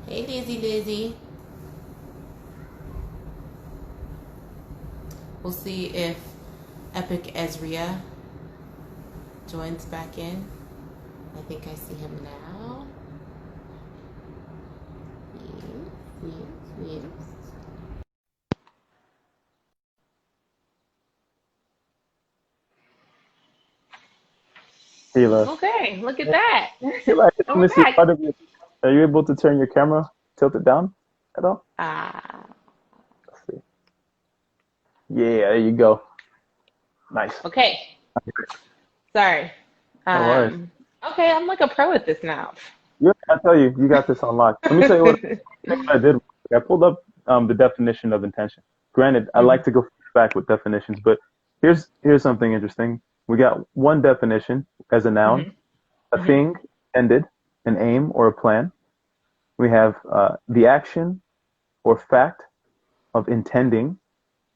Hey, Lizzie. We'll see if Epic Ezriyah joins back in. I think I see him now. Yes. Akilah. Okay, look at that. Akilah, I just And we're want to see back. part of your. Are you able to turn your camera, tilt it down at all? Ah, Let's see. Yeah, there you go. Nice. okay. Sorry. No worries. Okay, I'm like a pro at this now. Yeah, I tell you, you got this on lock. Let me tell you what I did. I pulled up the definition of intention. Granted, I Mhm, like to go back with definitions, but here's something interesting. We got one definition as a noun, mhm, a mhm. thing ended, an aim or a plan. We have the action or fact of intending.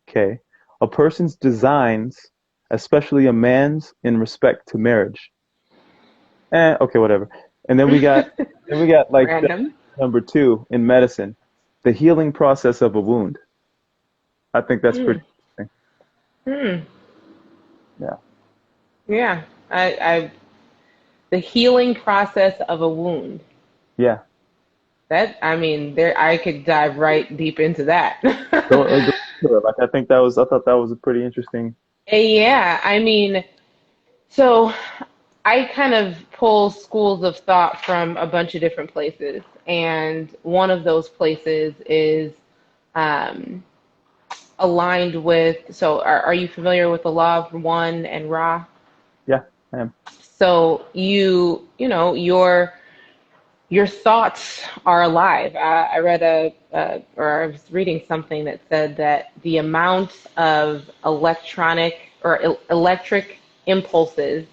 Okay, a person's designs, especially a man's in respect to marriage. Okay, whatever. And then we got like Random. number two in medicine, the healing process of a wound. I think that's Hmm. pretty interesting. Hmm. Yeah. Yeah. I the healing process of a wound. Yeah. That I mean, there I could dive right deep into that. Go to it. Like I thought that was a pretty interesting. Yeah, I mean, so I kind of pull schools of thought from a bunch of different places, and one of those places is um, aligned with. So, are you familiar with the law of one and Ra? Yeah, I am. So you know your thoughts are alive. I read or I was reading something that said that the amount of electronic or electric impulses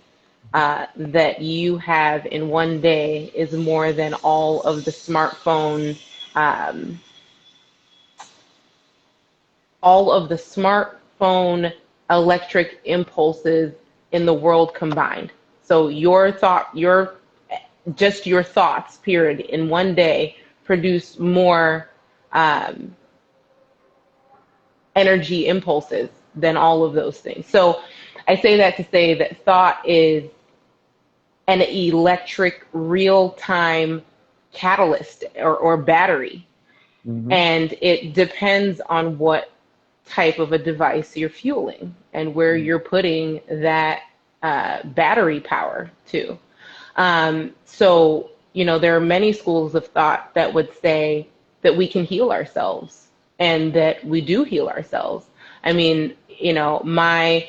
that you have in one day is more than um, all of the smartphone electric impulses in the world combined. So just your thoughts, period, in one day produce more um, energy impulses than all of those things. So I say that to say that thought is an electric real time catalyst or battery. Hmm. And it depends on what type of a device you're fueling and where you're putting that battery power to. So, there are many schools of thought that would say that we can heal ourselves and that we do heal ourselves. I mean, my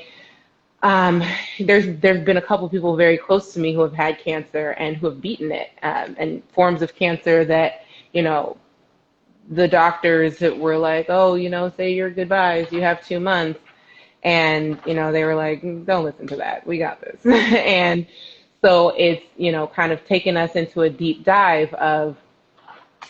there's been a couple people very close to me who have had cancer and who have beaten it, and forms of cancer that you know the doctors were like, oh, say your goodbyes. You have 2 months. And, they were like, don't listen to that. We got this. And so it's, kind of taken us into a deep dive of,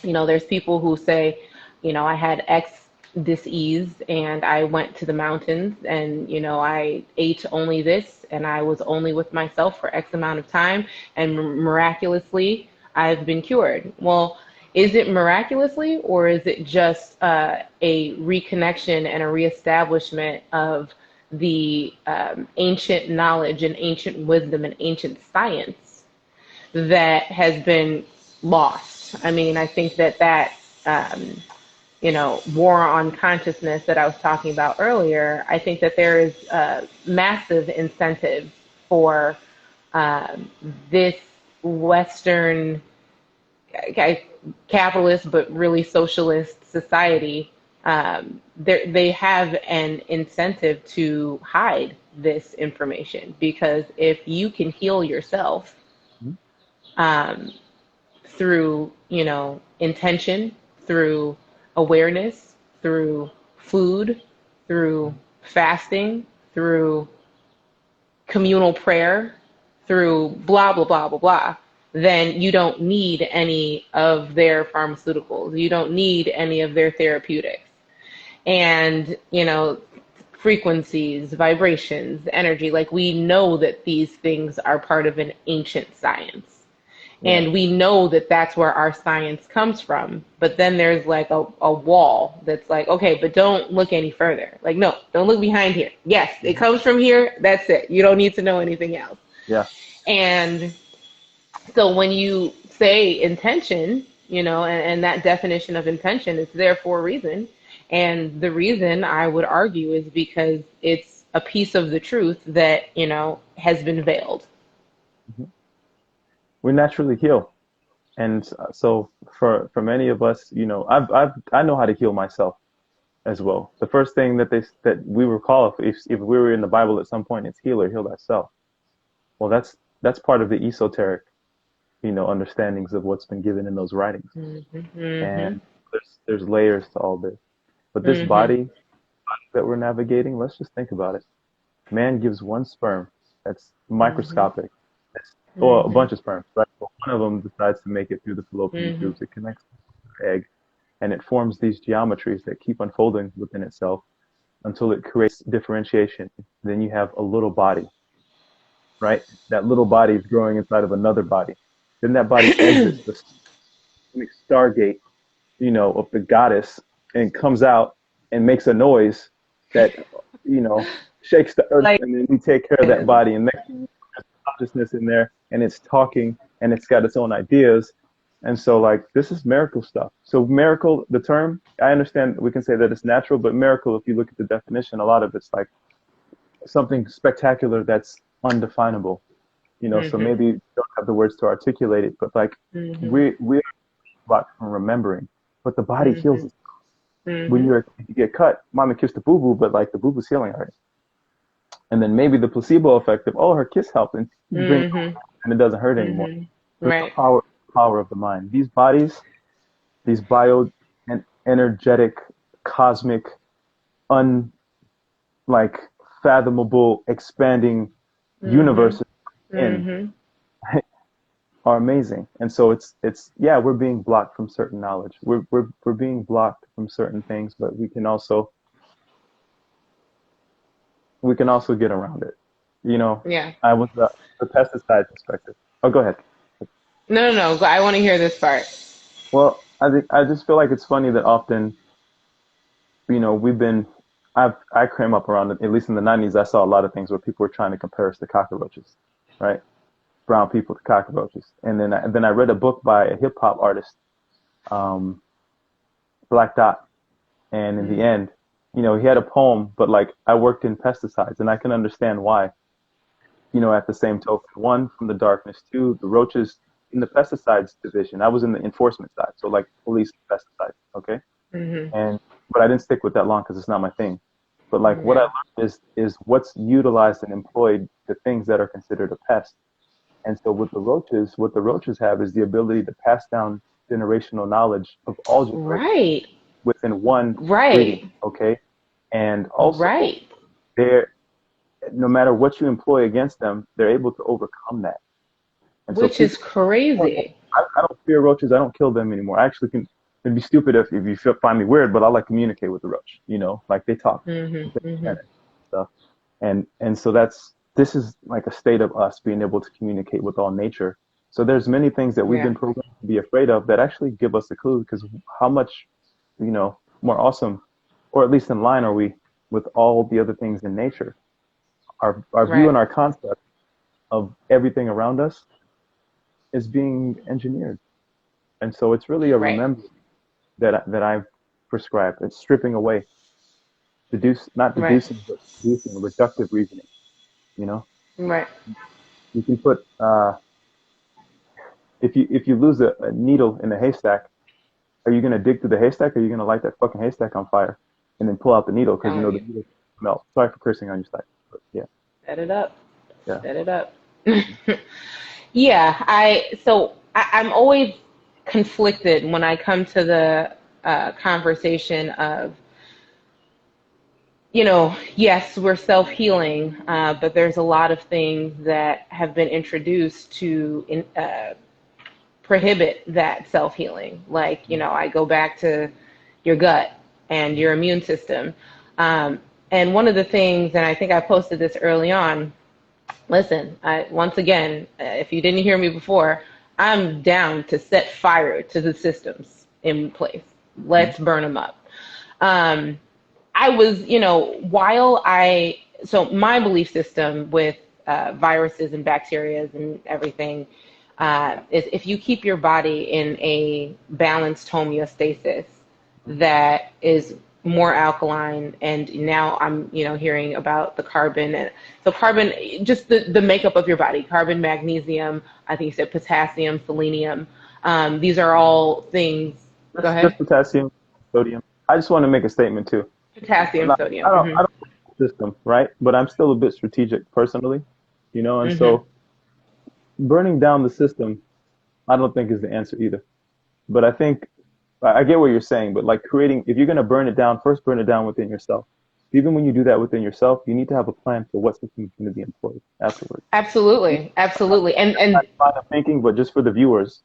there's people who say, I had X dis-ease and I went to the mountains and, I ate only this and I was only with myself for X amount of time and miraculously I've been cured. Well, is it miraculously or is it just a reconnection and a reestablishment of the ancient knowledge and ancient wisdom and ancient science that has been lost? I mean, I think that um, war on consciousness that I was talking about earlier, I think that there is massive incentive for um, this Western capitalist but really socialist society. They have an incentive to hide this information because if you can heal yourself um, through, intention, through awareness, through food, through fasting, through communal prayer, through blah, blah, blah, blah, blah, then you don't need any of their pharmaceuticals. You don't need any of their therapeutics. And, frequencies, vibrations, energy. Like we know that these things are part of an ancient science. Yeah. And we know that that's where our science comes from. But then there's like a wall that's like, okay, but don't look any further. Like, no, don't look behind here. Yes, it comes from here. That's it. You don't need to know anything else. Yeah. And so when you say intention, and that definition of intention is there for a reason. And the reason I would argue is because it's a piece of the truth that, has been veiled. Mhm. We naturally heal. And so for many of us, I know how to heal myself as well. The first thing that we recall, if we were in the Bible at some point, it's heal thyself. Well, that's part of the esoteric, understandings of what's been given in those writings. Mm-hmm, mm-hmm, And there's layers to all this. But this mm-hmm, body that we're navigating, let's just think about it. Man gives one sperm that's mm-hmm, microscopic. Well, a mm-hmm, bunch of sperms, right? But one of them decides to make it through the fallopian mm-hmm. tubes. It connects to the egg, and it forms these geometries that keep unfolding within itself until it creates differentiation. Then you have a little body, right? That little body is growing inside of another body. Then that body exits the stargate, of the goddess and comes out and makes a noise that, shakes the earth. Like, And then we take care of that body, and next consciousness in there, and it's talking, and it's got its own ideas. And so, like, this is miracle stuff. So miracle, the term, I understand we can say that it's natural, but miracle, if you look at the definition, a lot of it's like something spectacular that's undefinable. So mm-hmm, maybe don't have the words to articulate it, but like mm-hmm, we are blocked from remembering, but the body mm-hmm, heals. When mm-hmm. you get cut, mommy kissed the boo boo, but like the boo boo's healing already. And then maybe the placebo effect of, oh, her kiss helped, and you bring it Mm-hmm. home, and it doesn't hurt anymore. Mm-hmm. There's the Right. power of the mind. These bodies, these bio and energetic, cosmic, un like fathomable, expanding Mm-hmm. universes in Mm-hmm. are amazing. And so it's yeah, we're being blocked from certain knowledge. We're being blocked from certain things, but we can also get around it. Yeah. I was the pesticide perspective. Oh, go ahead. No, no, no. I want to hear this part. Well, I just feel like it's funny that often, we've been. I came up around, at least in the '90s. I saw a lot of things where people were trying to compare us to cockroaches, right? Brown people to cockroaches. And then I read a book by a hip hop artist, um, Black Dot, and in the Mm-hmm. end, he had a poem, but like I worked in pesticides, and I can understand why. At the same token, one, from the darkness, two, the roaches in the pesticides division. I was in the enforcement side, so like police pesticides, okay? And but I didn't stick with that long because it's not my thing. But like Mm-hmm. what I Yeah. learned is what's utilized and employed, the things that are considered a pest. And so with the roaches, what the roaches have is the ability to pass down generational knowledge of all generations Right. within one Right. ingredient, okay? And also Right. they're no matter what you employ against them, they're able to overcome that. And so Which is people, crazy. I don't fear roaches. I don't kill them anymore. I actually can. It'd be stupid if you find me weird, but I like communicate with the roach. Like they talk, Mm-hmm. Mm-hmm. and stuff, and so this is like a state of us being able to communicate with all nature. So there's many things that we've Yeah. been programmed to be afraid of that actually give us a clue because how much, more awesome, or at least in line are we with all the other things in nature? Our view Right. and our concept of everything around us is being engineered. And so it's really a Right. remembrance that I've prescribed. It's stripping away, not Right. deducing, but deducing, reductive reasoning. You know, Right. you can put if you lose a needle in a haystack, are you gonna dig through the haystack, or are you gonna light that fucking haystack on fire and then pull out the needle because Telling the you. needle melt? Sorry for cursing on your side, but yeah, Set it up. yeah. Set it up. Yeah. I'm always conflicted when I come to the conversation of, yes, we're self healing, but there's a lot of things that have been introduced to prohibit that self healing. Like, I go back to your gut and your immune system. And And one of the things, and I think I posted this early on, listen, once again, if you didn't hear me before, I'm down to set fire to the systems in place. Let's burn them up. I was, so my belief system with viruses and bacteria and everything is if you keep your body in a balanced homeostasis that is more alkaline, and now I'm, hearing about the carbon, and so carbon, just the makeup of your body, carbon, magnesium, I think you said potassium, selenium. These are all things. Go Just ahead. potassium, sodium. I just want to make a statement too. Potassium, I sodium. don't, I don't like the system, right? But I'm still a bit strategic personally, and Hmm. so burning down the system, I don't think is the answer either. But I think I get what you're saying, but like creating, if you're going to burn it down, first burn it down within yourself. Even when you do that within yourself, you need to have a plan for what system is going to be employed afterwards. Absolutely, absolutely, and Line of thinking, but just for the viewers,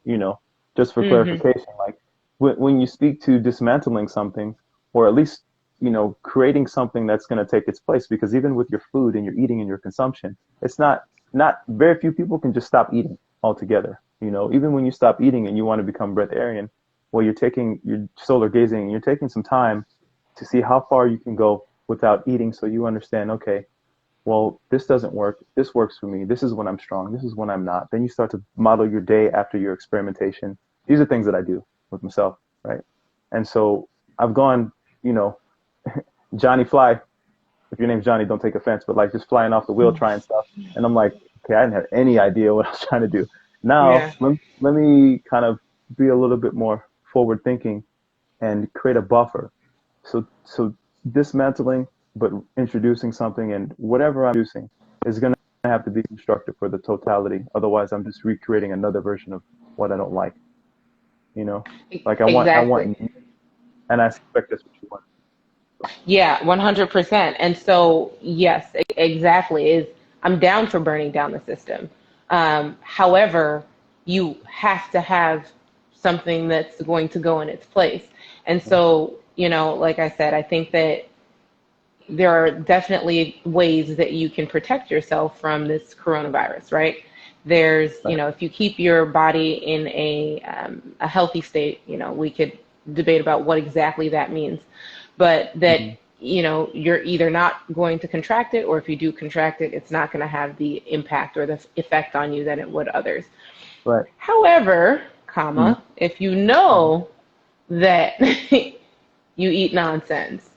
just for hmm clarification, like when you speak to dismantling something, or at least, creating something that's going to take its place, because even with your food and your eating and your consumption, it's not very few people can just stop eating altogether. Even when you stop eating and you want to become breatharian, well, you're solar gazing, and you're taking some time to see how far you can go without eating, so you understand, okay, well, this doesn't work. This works for me. This is when I'm strong. This is when I'm not. Then you start to model your day after your experimentation. These are things that I do with myself, right? And so I've gone, you know, Johnny Fly. If your name's Johnny, don't take offense, but like just flying off the wheel, trying stuff. And I'm like, okay, I didn't have any idea what I was trying to do. Now, yeah, let me kind of be a little bit more forward thinking and create a buffer. So dismantling, but introducing something, and whatever I'm using is going to have to be constructive for the totality. Otherwise, I'm just recreating another version of what I don't like. You know, like I exactly. want, and I expect that's what you want. Yeah, 100%. And so, yes, exactly. I'm down for burning down the system. However, you have to have something that's going to go in its place. And so, like I said, I think that there are definitely ways that you can protect yourself from this coronavirus, right? There's, Right. if you keep your body in a healthy state, we could debate about what exactly that means, but that, Mm-hmm. you're either not going to contract it, or if you do contract it, it's not going to have the impact or the effect on you that it would others. Right. However, Mm-hmm. if you know that you eat nonsense,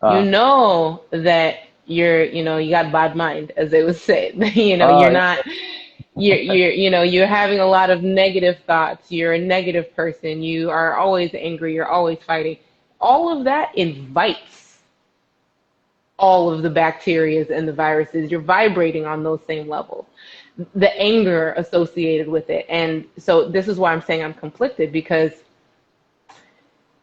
you Uh, know that you got bad mind, as they would say. You're uh, not, you're having a lot of negative thoughts. You're a negative person. You are always angry. You're always fighting. All of that invites all of the bacteria and the viruses. You're vibrating on those same levels. The anger associated with it. And so this is why I'm saying I'm conflicted, because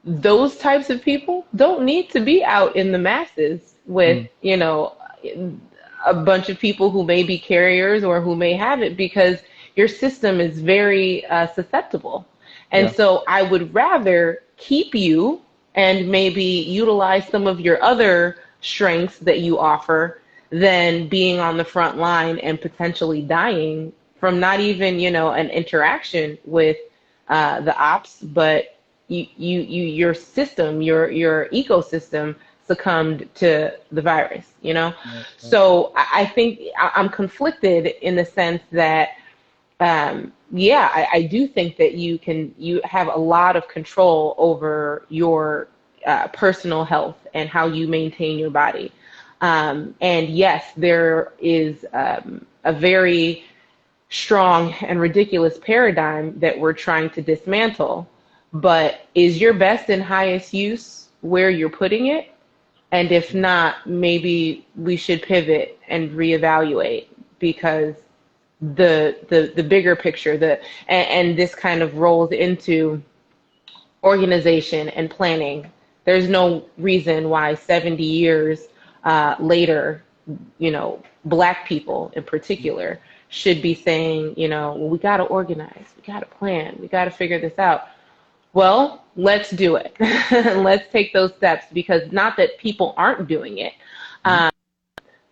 those types of people don't need to be out in the masses with, mm, a bunch of people who may be carriers or who may have it, because your system is very susceptible. And yeah. so I would rather keep you and maybe utilize some of your other strengths that you offer than being on the front line and potentially dying from not even, an interaction with the ops, but your system, your ecosystem succumbed to the virus, Right, right. So I think I'm conflicted in the sense that, yeah, I do think that you have a lot of control over your personal health and how you maintain your body. And yes, there is a very strong and ridiculous paradigm that we're trying to dismantle. But is your best and highest use where you're putting it? And if not, maybe we should pivot and reevaluate, because the bigger picture, and this kind of rolls into organization and planning. There's no reason why 70 years later, Black people in particular should be saying, well, we got to organize, we got to plan, we got to figure this out. Well, let's do it. Let's take those steps, because not that people aren't doing it, Mhm.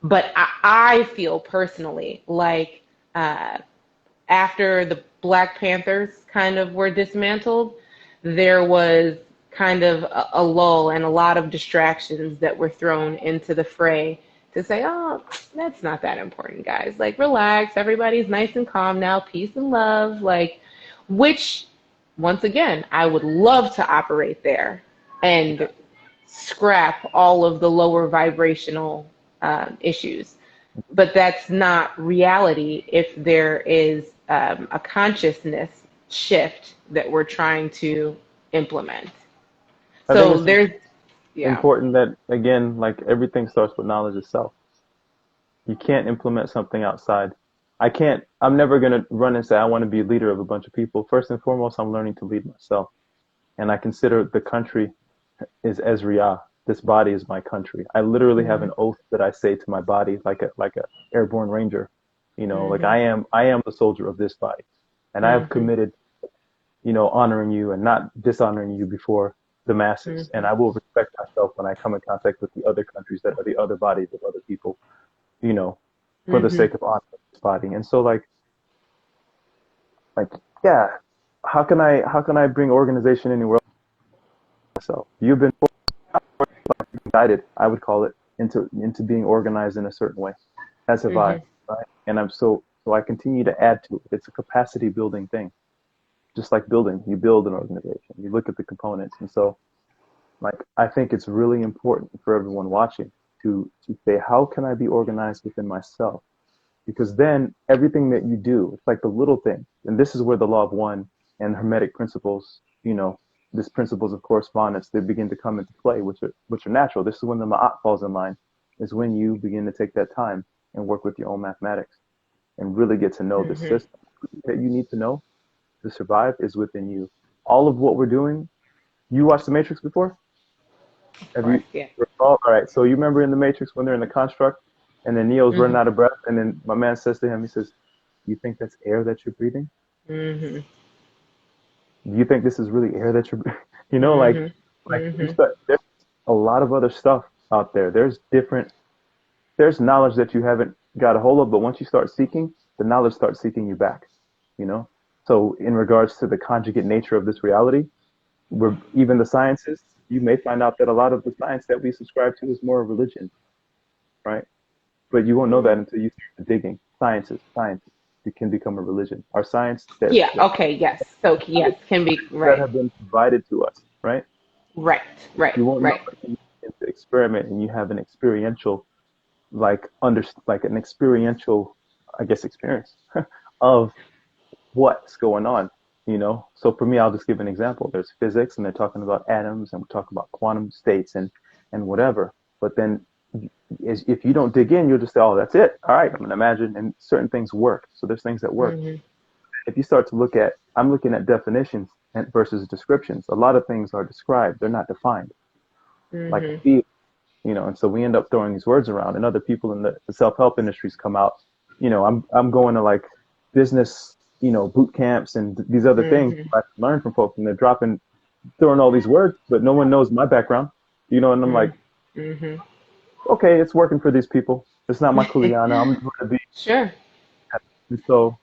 But I feel personally like after the Black Panthers kind of were dismantled, there was kind of a lull and a lot of distractions that were thrown into the fray to say, oh, that's not that important, guys. Like, relax. Everybody's nice and calm now. Peace and love. Like, which, once again, I would love to operate there and scrap all of the lower vibrational issues. But that's not reality if there is a consciousness shift that we're trying to implement. I think So it's there's, yeah. important that, again, like everything starts with knowledge itself. You can't implement something outside. I'm never going to run and say, I want to be a leader of a bunch of people. First and foremost, I'm learning to lead myself. And I consider the country is Ezriyah. This body is my country. I literally have Mm-hmm. an oath that I say to my body, like a airborne ranger. Like Mm-hmm. I am the soldier of this body. And I have Mm-hmm. committed, honoring you and not dishonoring you before the masses. And Mm-hmm. I will respect myself when I come in contact with the other countries that are the other bodies of other people, you know, for the Mm-hmm. sake of honoring this body. And so like, yeah, how can I bring organization anywhere else myself? You've been guided, I would call it, into being organized in a certain way. As have I, Mm-hmm. right? And so I continue to add to it. It's a capacity building thing. Just like building, you build an organization, you look at the components. And so like I think it's really important for everyone watching to say, how can I be organized within myself? Because then everything that you do, it's like the little thing. And this is where the law of one and hermetic principles, these principles of correspondence, they begin to come into play, which are natural. This is when the ma'at falls in line, is when you begin to take that time and work with your own mathematics and really get to know the Mm-hmm. system that you need to know to survive is within you. All of what we're doing, you watched The Matrix before? Of Have course, you yeah. recall? All right. So you remember in The Matrix when they're in the construct and then Neo's running Mm-hmm. out of breath and then my man says to him, he says, you think that's air that you're breathing? Mm-hmm. Do you think this is really air that you're breathing? Mm-hmm. Like you Mm-hmm. start, there's a lot of other stuff out there. There's knowledge that you haven't got a hold of, but once you start seeking, the knowledge starts seeking you back, you know? So in regards to the conjugate nature of this reality, where even the sciences, you may find out that a lot of the science that we subscribe to is more religion, right? But you won't know that until you start digging. Sciences, it can become a religion. Our science Yeah, okay, yes. So, yes, can be, that right. have been provided to us, right? Right, right, You won't know right. until you begin to experiment and you have an experiential, like an experiential, I guess, experience of what's going on. So for me, I'll just give an example. There's physics, and they're talking about atoms, and we're talking about quantum states, and whatever. But then, if you don't dig in, you'll just say, "Oh, that's it. All right, I'm gonna imagine." And certain things work. So there's things that work. Mm-hmm. If you start to look at, I'm looking at definitions versus descriptions. A lot of things are described; they're not defined. Like a Mm-hmm. field, and so we end up throwing these words around. And other people in the self-help industries come out. I'm going to like business, boot camps and these other things Mm-hmm. I learn from folks, and they're throwing all these words, but no one knows my background, and I'm like, Mm-hmm. okay, it's working for these people. It's not my kuliana. I'm going to be, Sure. and so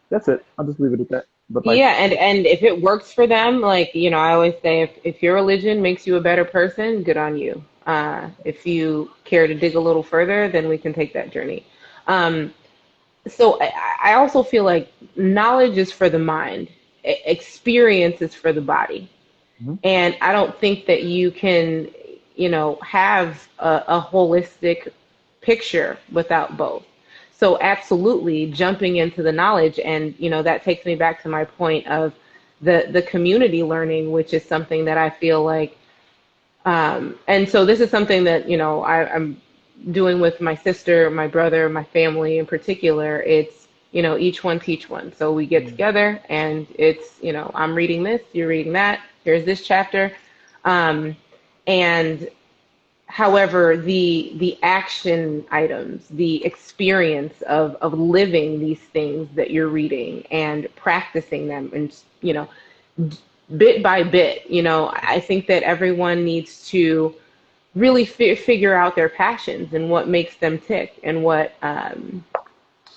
that's it. I'll just leave it at that. But like, Yeah, and if it works for them, like, I always say if your religion makes you a better person, good on you. If you care to dig a little further, then we can take that journey. Um, so I also feel like knowledge is for the mind, experience is for the body. mhm, And I don't think that you can, have a holistic picture without both. So absolutely jumping into the knowledge, and that takes me back to my point of the community learning, which is something that I feel like, and so this is something that I'm doing with my sister, my brother, my family in particular. It's each one teach one. So we get mhm, together, and it's I'm reading this, you're reading that. Here's this chapter, um, and however, the action items, the experience of living these things that you're reading and practicing them, and bit by bit, I think that everyone needs to really figure out their passions and what makes them tick and what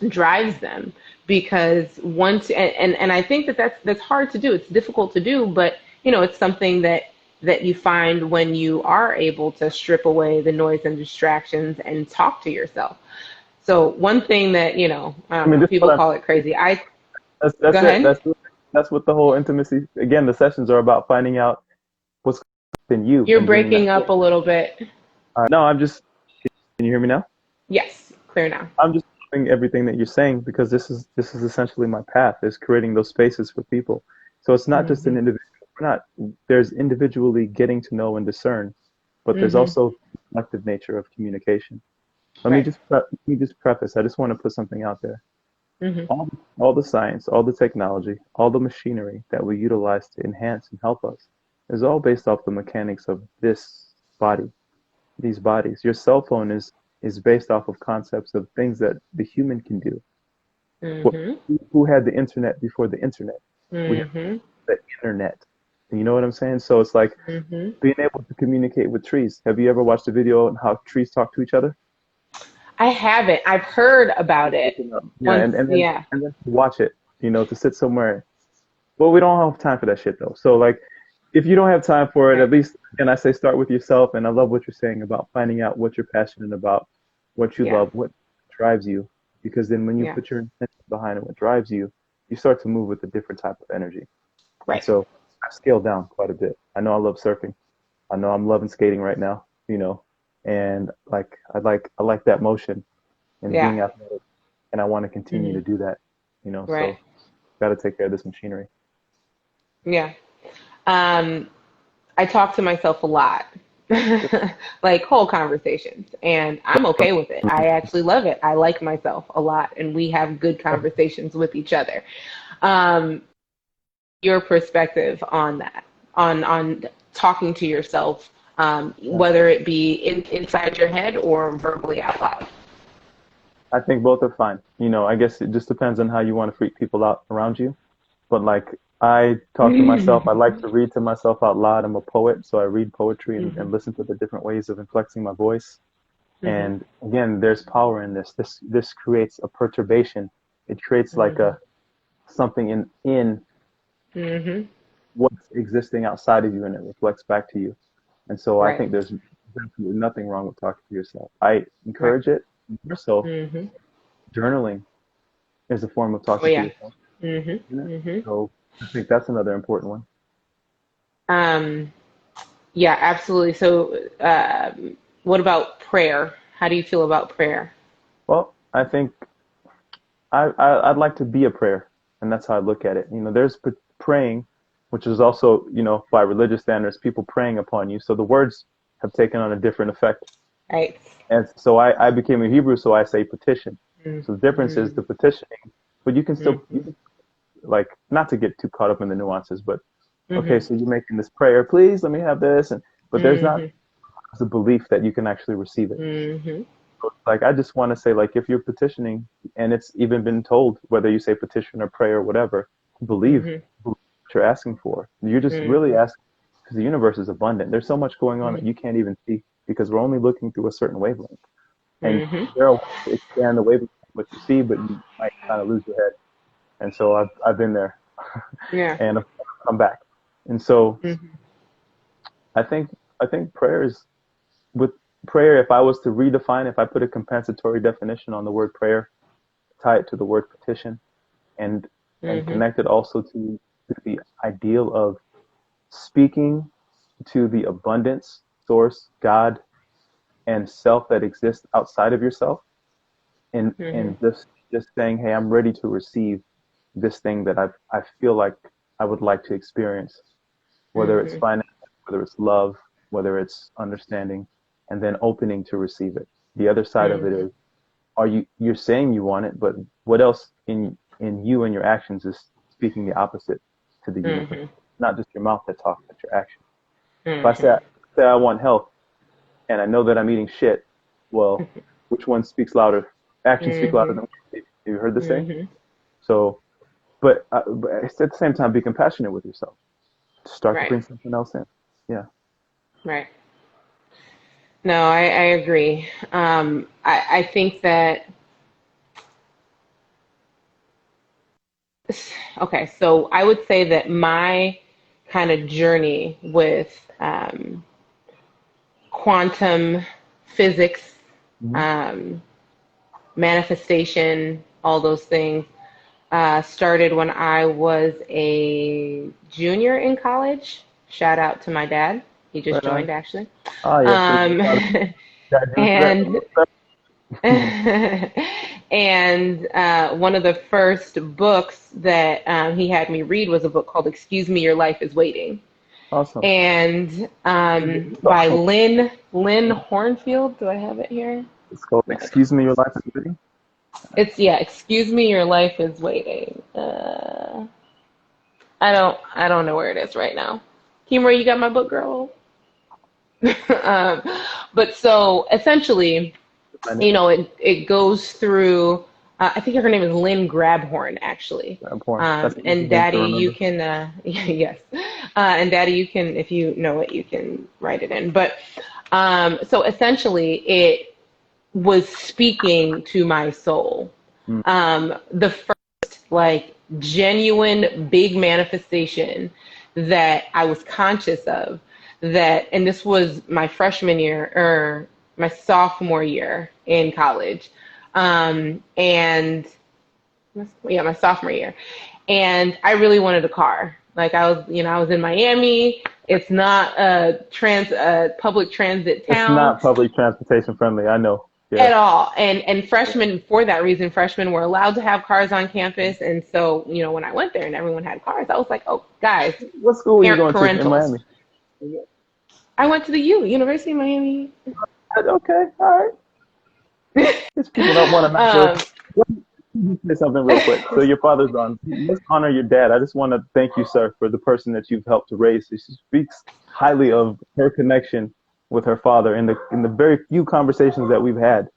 drives them. Because once and I think that that's hard to do. It's difficult to do, but you know, it's something that you find when you are able to strip away the noise and distractions and talk to yourself. So one thing that, you know, I I don't mean, know, this is people what I'm call it crazy. I Go that's it. ahead. That's what the whole intimacy. Again, the sessions are about finding out what's in you You're and bringing that breaking up forth. a little bit. No, I'm just. Can you hear me now? Yes, clear now. I'm just doing everything that you're saying because this is essentially my path is creating those spaces for people. So it's not just an Mhm. individual. We're not. There's individually getting to know and discern, but there's Mhm. also the collective nature of communication. Right. Let me just preface. I just want to put something out there. Mhm. All the science, all the technology, all the machinery that we utilize to enhance and help us is all based off the mechanics of this body, these bodies. Your cell phone is based off of concepts of things that the human can do. What, Mhm. who had the internet before the internet? We have Mhm. the internet. You know what I'm saying? So it's like Mhm. being able to communicate with trees. Have you ever watched a video on how trees talk to each other? I haven't. I've heard about Look it it up. Yeah, once. Yeah. and then watch it. You know, to sit somewhere. Well, we don't have time for that shit though. So like, if you don't have time for it, Right. at least again, I say start with yourself. And I love what you're saying about finding out what you're passionate about, what you Yeah. love, what drives you. Because then when you Yeah. put your intention behind it, what drives you, you start to move with a different type of energy. And Right. so I've scaled down quite a bit. I know I love surfing. I know I'm loving skating right now. You know, and like I like that motion and Yeah. being athletic, and I want to continue Mhm. to do that. You know, Right. so got to take care of this machinery. Yeah. Um, I talk to myself a lot, like whole conversations, and I'm okay with it. I actually love it. I like myself a lot, and we have good conversations with each other. Um, your perspective on that, on talking to yourself, whether it be inside your head or verbally out loud. I think both are fine. You know, I guess it just depends on how you want to freak people out around you. But like I talk to myself, I like to read to myself out loud. I'm a poet, so I read poetry and Mhm. listen to the different ways of inflexing my voice. Mhm. And again, there's power in this. This creates a perturbation. It creates like Mhm. a something in Mhm. what's existing outside of you and it reflects back to you. And so I Right. think there's absolutely nothing wrong with talking to yourself. I Right. encourage it. More so, Mhm. journaling is a form of Oh talking to yeah. yourself. Mhm. Isn't it? Mhm. So I think that's another important one. Um. Yeah. Absolutely. So, what about prayer? How do you feel about prayer? Well, I think I'd like to be a prayer, and that's how I look at it. You know, there's praying, which is also, you know, by religious standards, people praying upon you. So the words have taken on a different effect. Right. And so I became a Hebrew, so I say petition. So the difference is Mhm. the petitioning, but you can still, Mhm. like, not to get too caught up in the nuances, but okay, Mhm. so you're making this prayer, please let me have this, and but there's not Mhm. the belief that you can actually receive it. Mhm. Like I just want to say, like, if you're petitioning and it's even been told, whether you say petition or pray or whatever, Mhm. believe what you're asking for. You're just really Mhm. asking because the universe is abundant. There's so much going on that Mhm. you can't even see because we're only looking through a certain wavelength. And Mhm. there are ways to expand the wavelength of what you see, but you might kind of lose your head. And so I've been there Yeah. and I've come back. And so Mhm. I think I think prayer is with prayer, if I was to redefine, if I put a compensatory definition on the word prayer, tie it to the word petition, and Mhm. connect it also to the ideal of speaking to the abundance source, God, and self that exists outside of yourself, Mhm. and just saying, hey, I'm ready to receive this thing that I feel like I would like to experience, whether it's Mhm. finance, whether it's love, whether it's understanding, and then opening to receive it. The other side of it Mhm. is, you're saying you want it, but what else in you and your actions is speaking the opposite to the universe? Mhm. Not just your mouth that talks, but your action. If Mhm. say I want health and I know that I'm eating shit, well, which one speaks louder? Actions speak louder Mhm. than words. Have you heard the saying? Mhm. So, but at the same time, be compassionate with yourself. Start to Right. bring something else in. Yeah. Right. No, I agree. I think that, okay, so I would say that my kind of journey with quantum physics, Hmm. um, manifestation, all those things, started when I was a junior in college. Shout out to my dad. He just Right on. joined, actually. Ah, yes, there's a Um, lot of gotta do for and that. and one of the first books that he had me read was a book called "Excuse Me, Your Life Is Waiting," Awesome. and by Lynn Hornfield. Do I have it here? It's called No, I don't. Excuse Me, Your Life is Waiting. It's yeah. Excuse me, your life is waiting. I don't know where it is right now. Kimura, you got my book, girl. um, but so essentially, Find it. it goes through. I think her name is Lynn Grabhorn, actually. Porn. That's an easy And name to Daddy, you remember. can, yes. And Daddy, you can, if you know it, you can write it in. But so essentially, it was speaking to my soul. Mm. The first, like, genuine big manifestation that I was conscious of, that, and this was my freshman year or my sophomore year in college. And yeah, my sophomore year. And I really wanted a car. Like I was in Miami. It's not a public transit It's town not public transportation friendly. I know. Yeah. at all. And freshmen, for that reason, freshmen were allowed to have cars on campus. And so, when I went there and everyone had cars, I was like, oh, guys, What school were you going to in parentals. Miami? I went to the University of Miami. Okay, all right. These people don't want to not go. um, Let me say something real quick. So your father's on. Let's honor your dad. I just want to thank you, sir, for the person that you've helped to raise. She speaks highly of her connection with her father in the very few conversations that we've had.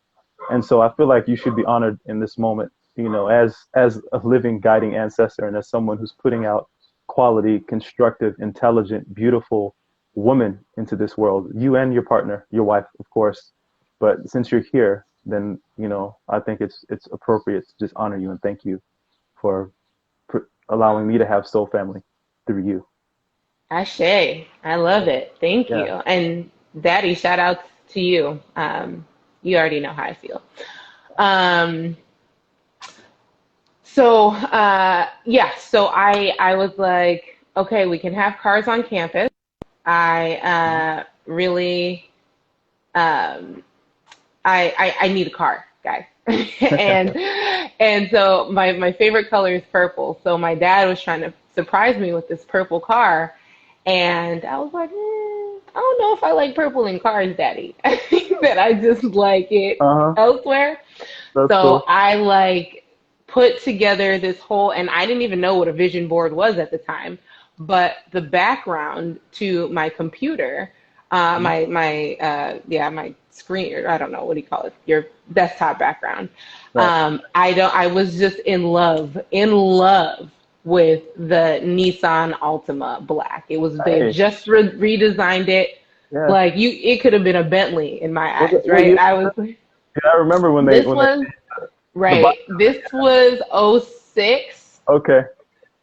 And so I feel like you should be honored in this moment, as a living guiding ancestor and as someone who's putting out quality, constructive, intelligent, beautiful woman into this world. You and your partner, your wife, of course. But since you're here, then I think it's appropriate to just honor you and thank you for allowing me to have soul family through you. Ashe, I love it. Thank you. Yeah. And Daddy, shout out to you. You already know how I feel. Um, yeah, so I was like, okay, we can have cars on campus. I really um, I need a car, guys. and and so my favorite color is purple. So my dad was trying to surprise me with this purple car, and I was like, I don't know if I like purple in cars, Daddy. I think that I just like it Uh huh. elsewhere. That's So cool. I like put together this whole, and I didn't even know what a vision board was at the time, but the background to my computer, Mhm. my screen, or I don't know, what do you call it? Your desktop background. Right. I was just in love with the Nissan Altima Black. They had Hey. just redesigned it. Yeah. Like it could have been a Bentley in my eyes, What right? year? Yeah, I remember when they This when they was the bike. Right. This was '06. Okay.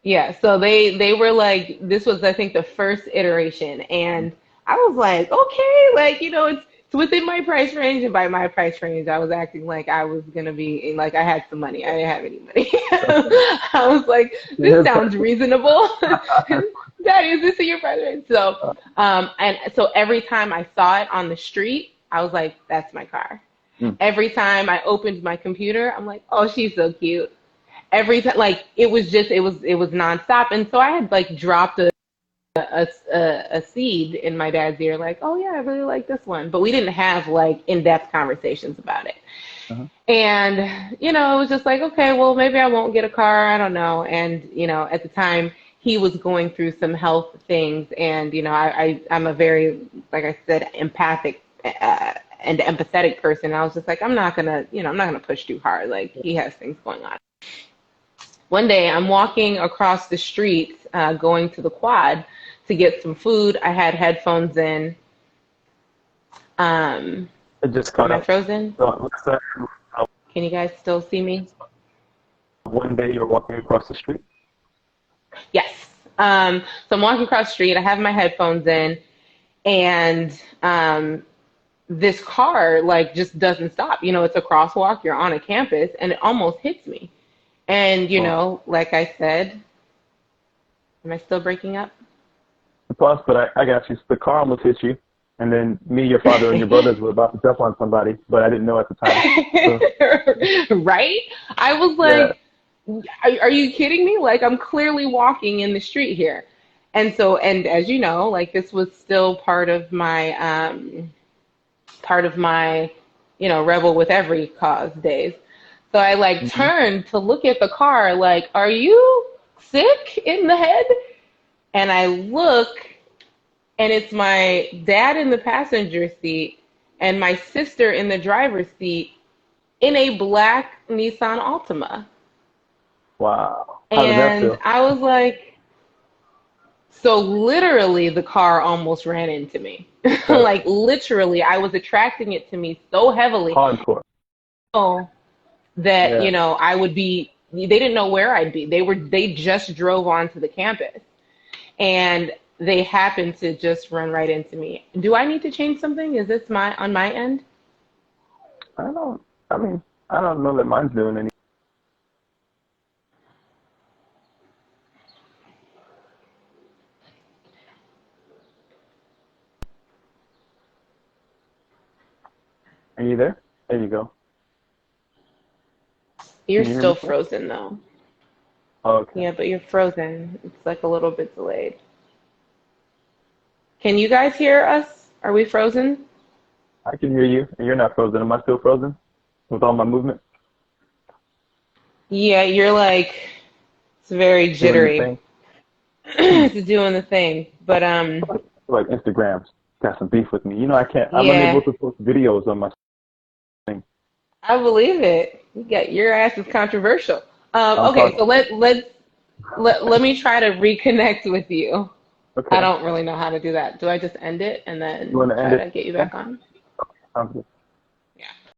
Yeah, so they were like, this was, I think, the first iteration, and I was like, okay, like, it's within my price range, and by my price range, I was acting like I was gonna be like I had some money. I didn't have any money. That's fine. I was like, this His sounds reasonable. Daddy, is this in your price range? So, and so every time I saw it on the street, I was like, that's my car. Mm. Every time I opened my computer, I'm like, oh, she's so cute. Every time, like it was nonstop, and so I had like dropped a seed in my dad's ear, like, oh yeah, I really like this one, but we didn't have like in-depth conversations about it. Uh-huh. And it was just like, okay, well, maybe I won't get a car, I don't know. And at the time he was going through some health things, and I'm a very, like I said, empathic and empathetic person. I was just like, I'm not gonna push too hard, like he has things going on. One day I'm walking across the street, going to the quad to get some food. I had headphones in. It just Am caught I up. frozen? So it looks like Can you guys still see me? one day you're walking across the street. Yes. So I'm walking across the street. I have my headphones in, and this car like just doesn't stop. You know, it's a crosswalk. You're on a campus, and it almost hits me. And you Well, know, like I said, am I still breaking up? plus, but I got you. The car almost hit you, and then me, your father, and your brothers were about to jump on somebody, but I didn't know at the time. So Right? I was yeah. like, are you kidding me? Like, I'm clearly walking in the street here. And so, and as you know, like this was still part of my, you know, rebel with every cause days. So I like Hmm. turned to look at the car, like, are you sick in the head? And I look, and it's my dad in the passenger seat and my sister in the driver's seat in a black Nissan Altima. Wow. How did that And feel? I was like, so literally the car almost ran into me. That's Like literally, I was attracting it to me so heavily hardcore. that, Yeah. you know, I would be, they didn't know where I'd be. They just drove onto the campus and they happened to just run right into me. Do I need to change something? Is this on my end? I don't. I mean, I don't know that mine's doing any. Are you there? There you go. You're Can you hear me still still? frozen though. Oh, okay. Yeah, but you're frozen. It's like a little bit delayed. Can you guys hear us? Are we frozen? I can hear you, and you're not frozen. Am I still frozen with all my movement Yeah, you're like it's very doing the jittery. thing? Hmm. It's doing the thing. But Like Instagram's got some beef with me. You know, I can't. I'm unable yeah, to post videos on my thing. I believe it. You got your ass is controversial. I'm Okay, talking. so let me try to reconnect with you. I Okay. don't really know how to do that. Do I just end it and You then want to end try it? to get you Yeah. back on? Sounds good.